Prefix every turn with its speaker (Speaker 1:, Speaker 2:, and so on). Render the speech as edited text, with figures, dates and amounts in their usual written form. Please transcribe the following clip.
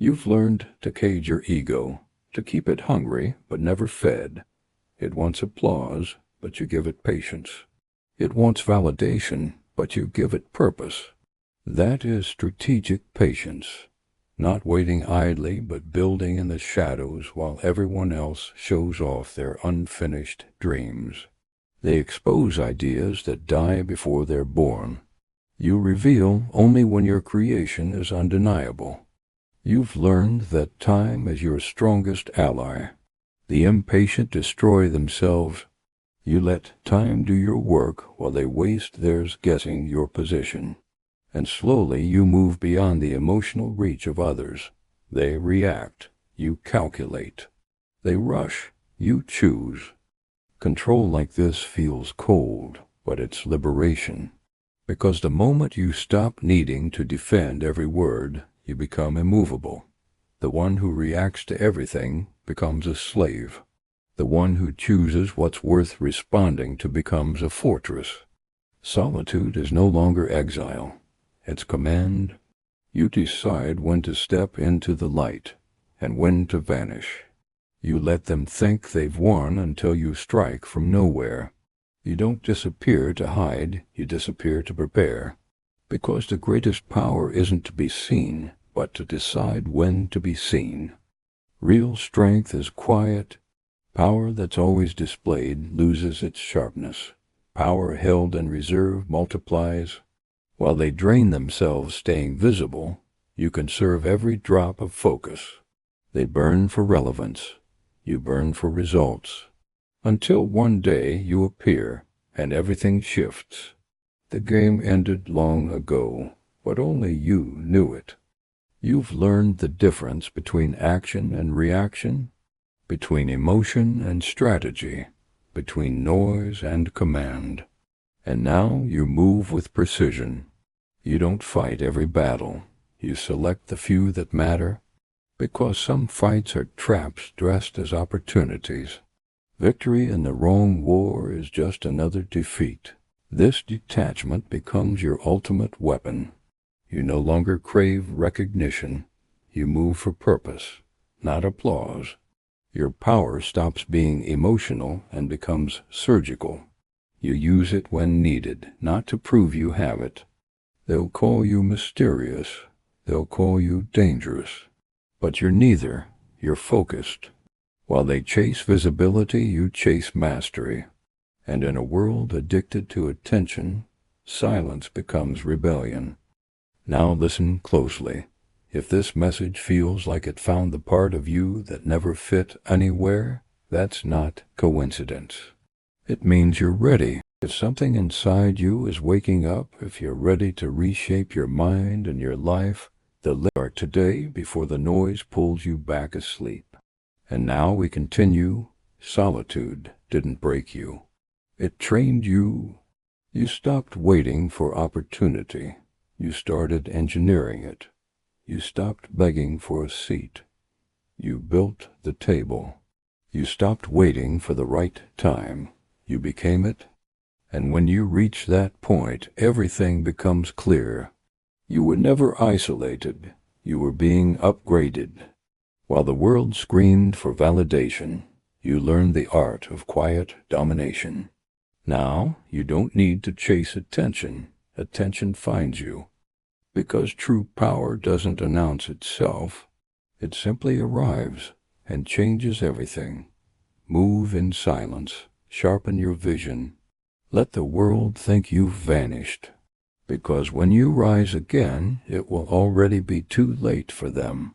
Speaker 1: You've learned to cage your ego, to keep it hungry but never fed. It wants applause, but you give it patience. It wants validation, but you give it purpose. That is strategic patience. Not waiting idly, but building in the shadows while everyone else shows off their unfinished dreams. They expose ideas that die before they're born. You reveal only when your creation is undeniable. You've learned that time is your strongest ally. The impatient destroy themselves. You let time do your work while they waste theirs guessing your position. And slowly you move beyond the emotional reach of others. They react. You calculate. They rush. You choose. Control like this feels cold, but it's liberation. Because the moment you stop needing to defend every word, you become immovable. The one who reacts to everything becomes a slave. The one who chooses what's worth responding to becomes a fortress. Solitude is no longer exile. It's command. You decide when to step into the light and when to vanish. You let them think they've won until you strike from nowhere. You don't disappear to hide, you disappear to prepare. Because the greatest power isn't to be seen, but to decide when to be seen. Real strength is quiet. Power that's always displayed loses its sharpness. Power held in reserve multiplies. While they drain themselves staying visible, you conserve every drop of focus. They burn for relevance. You burn for results. Until one day you appear, and everything shifts. The game ended long ago, but only you knew it. You've learned the difference between action and reaction, between emotion and strategy, between noise and command. And now you move with precision. You don't fight every battle. You select the few that matter, because some fights are traps dressed as opportunities. Victory in the wrong war is just another defeat. This detachment becomes your ultimate weapon. You no longer crave recognition. You move for purpose, not applause. Your power stops being emotional and becomes surgical. You use it when needed, not to prove you have it. They'll call you mysterious. They'll call you dangerous. But you're neither. You're focused. While they chase visibility, you chase mastery. And in a world addicted to attention, silence becomes rebellion. Now listen closely. If this message feels like it found the part of you that never fit anywhere, that's not coincidence. It means you're ready. If something inside you is waking up, if you're ready to reshape your mind and your life, start today before the noise pulls you back asleep. And now we continue. Solitude didn't break you. It trained you. You stopped waiting for opportunity. You started engineering it. You stopped begging for a seat. You built the table. You stopped waiting for the right time. You became it. And when you reach that point, everything becomes clear. You were never isolated. You were being upgraded. While the world screamed for validation, you learned the art of quiet domination. Now, you don't need to chase attention. Attention finds you. Because true power doesn't announce itself. It simply arrives and changes everything. Move in silence. Sharpen your vision. Let the world think you've vanished. Because when you rise again, it will already be too late for them.